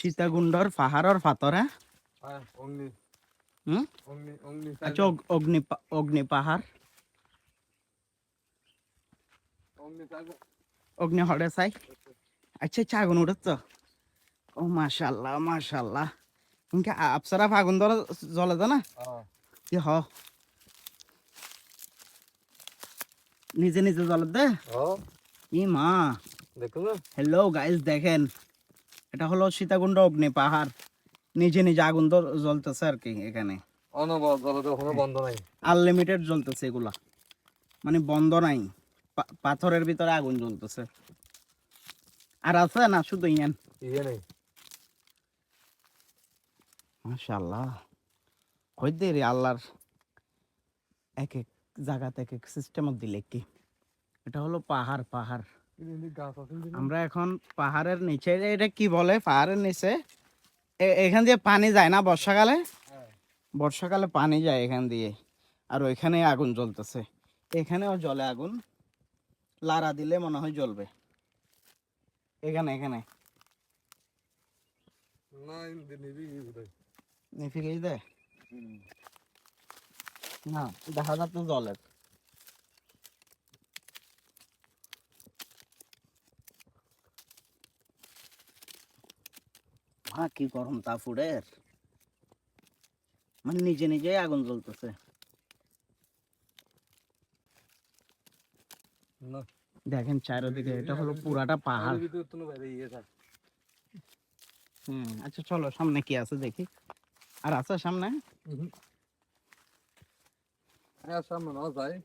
সীতাকুণ্ডর পাহাড়র পাথর হ্যাঁ অগ্নি হুম অগ্নি অগ্নি আচ্ছা অগ্নি পাহাড় অগ্নি সাগর অগ্নি হরে চাই আচ্ছা আচ্ছা আগুন উঠেছ ও মাশাল্লাহ মাশাল্লাহ ইনকে আপসারা আগুন ধরে জ্বলে তো না কি হ নিজে নিজে জ্বলে দে ই মা দেখুন হ্যালো গাইস দেখেন এটা হলো সীতাকুণ্ড অগ্নি পাহাড় নিজে নিজে আগুন জ্বলতেছে আর কি এখানে অনবরত জ্বলে কোনো বন্ধ নাই আনলিমিটেড জ্বলতেছে এগুলা মানে বন্ধ নাই পাথরের ভিতরে আগুন জ্বলতেছে আর আছে না শুধু ইয়ান ইয়ে নেই মাশাআল্লাহ হইতে রে আল্লাহর এক এক জায়গাতে এক এক সিস্টেম দিলে কি এটা হলো পাহাড় পাহাড় আমরা এখন পাহাড়ের নিচে এটা কি বলে পাহাড়ের নিচে এখান দিয়ে পানি যায় না বর্ষাকালে বর্ষাকালে পানি যায় এখান দিয়ে আর ওইখানে আগুন জ্বলতেছে এখানেও জ্বলে আগুন লারা দিলে মনে হয় জ্বলবে এখানে এখানে নিভিয়ে দেয় না দেখা যাচ্ছে জলের হ্যাঁ কি গরম তাপুরের মানে নিজে নিজে আগুন জ্বলতেছে দেখেন চারিদিকে এটা হলো পুরাটা পাহাড় আচ্ছা চলো সামনে কি আছে দেখি আর আছে সামনে সামনে না যায়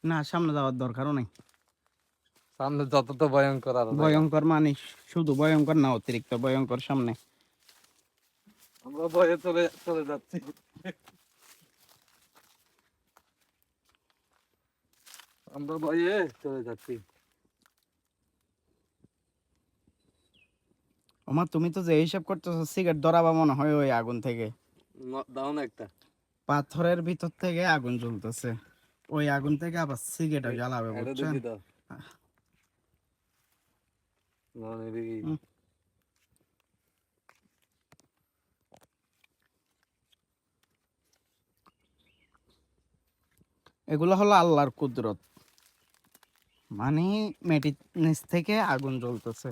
না সামনে যাওয়ার দরকারও নেই সামনে যত তো ভয়ঙ্কর আর ভয়ঙ্কর মানে শুধু ভয়ঙ্কর না অতিরিক্ত ভয়ঙ্কর সামনে আমরা ভয়ে চলে চলে যাচ্ছি আমরা ভয়ে চলে যাচ্ছি ওমা তুমি তো যে হিসাব করতেছো সিগারেট ধরাবা মনে হয় ওই আগুন থেকে দাও না একটা পাথরের ভিতর থেকে আগুন জ্বলতেছে ওই আগুন থেকে আবার সিগারেটও জ্বালাবে বুঝছেন এগুলো হলো আল্লাহর কুদরত মানে মেটির নিচ থেকে আগুন জ্বলতেছে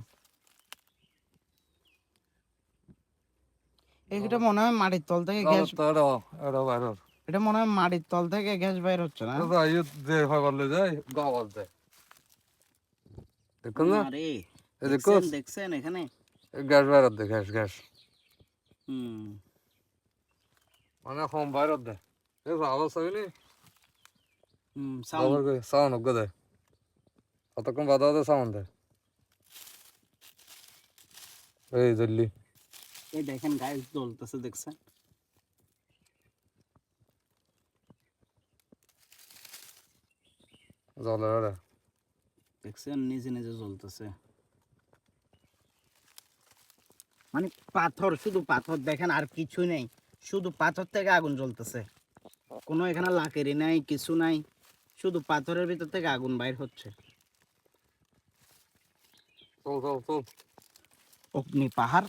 এটা মনে হয় মাটির তল থেকে গ্যাস এটা মনে হয় মাটির তল থেকে গ্যাস বাইর হচ্ছে না দেখছেন এখানে গ্যাস বাইর দে গ্যাস গ্যাস হুম মানে কম বাইর দে আওয়াজ হয়নি সাউন্ড সাউন্ড গদে কতক্ষণ বাধা দে সাউন্ড দে এই জলদি এই দেখেন গাইস জ্বলতেছে দেখছেন জ্বলে রে দেখছেন নিজে নিজে জ্বলতেছে মানে পাথর শুধু পাথর দেখেন আর কিছু নেই শুধু পাথর থেকে আগুন জ্বলতেছে কোনো এখানে লাকেরি নাই কিছু নাই শুধু পাথরের ভিতর থেকে আগুন বাইর হচ্ছে অগ্নি পাহাড়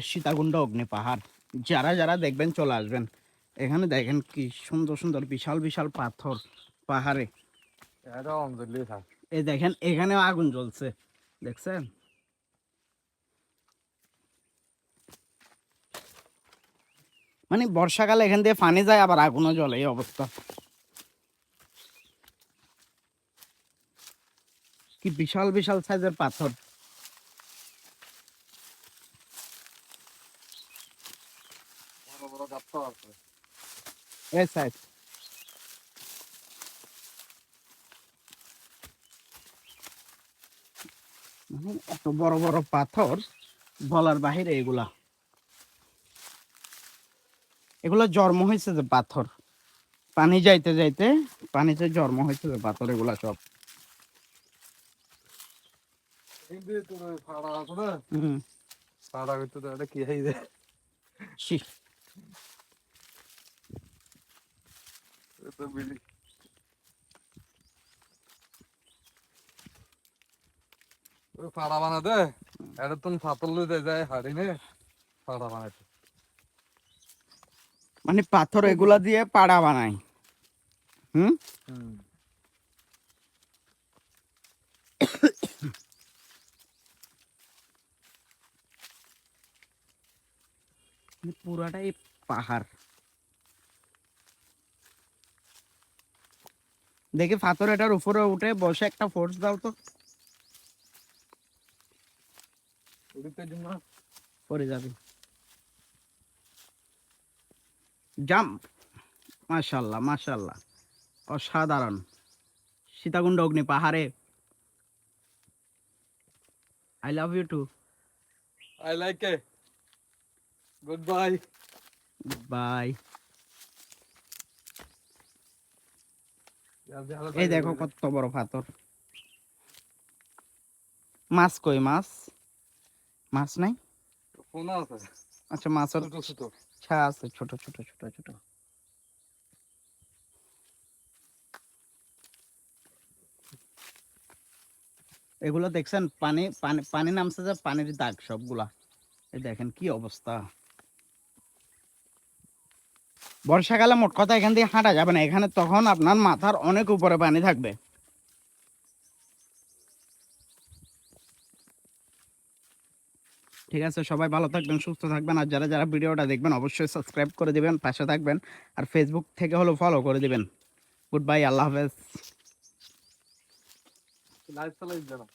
সীতাকুণ্ড অগ্নি পাহাড় যারা যারা দেখবেন চলে আসবেন এখানে দেখেন কি সুন্দর সুন্দর বিশাল বিশাল পাথর পাহাড়ে এই দেখেন এখানেও আগুন জ্বলছে দেখছেন মানে বর্ষাকালে এখান দিয়ে পানি যায় আবার আগুনও জ্বলে এই অবস্থা কি বিশাল বিশাল সাইজের পাথর এই সাইজ মানে এত বড় বড় পাথর বলার বাহিরে এগুলা জন্ম হয়েছে যে পাথর পানি যাইতে যাইতে পানিতে জন্ম হয়েছে যে পাথর এগুলা সব কি ওই ফাড়া বানা দে এটা তুমি ফাতল লই যায় হাড়ি নে ফাড়া বানাইতে মানে পাথর এগুলা দিয়ে পাড়া বানায়। হুম, পুরাটাই পাহাড়। দেখি পাথর এটার উপরে উঠে বসে একটা ফোর্স দাও তো। উড়িতে জন্য পড়ে যাবে। জাম্প। মাশাআল্লাহ মাশাআল্লাহ, অসাধারণ। সীতাকুণ্ড অগ্নি পাহাড়ে। I love you too. I like it good bye bye. এই দেখো কত বড় পাথর। মাছ কই? মাছ মাছ নাই? কোন আছে আচ্ছা, মাছের ছোট ছোট ছা আছে, ছোট ছোট ছোট ছোট। এগুলো দেখছেন? পানি পানি পানি নামছে, যে পানির দাগ সবগুলা। এই দেখেন কি অবস্থা। বর্ষাকালে মোট কথা এখান দিয়ে হাঁটা যাবে না, এখানে তখন আপনার মাথার অনেক উপরে পানি থাকবে। ঠিক আছে, সবাই ভালো থাকবেন, সুস্থ থাকবেন। আর যারা যারা ভিডিওটা দেখবেন অবশ্যই সাবস্ক্রাইব করে দিবেন, পাশে থাকবেন। আর ফেসবুক থেকে হলো ফলো করে দিবেন। গুড বাই, আল্লাহ হাফেজ। লাইফ চালাই যারা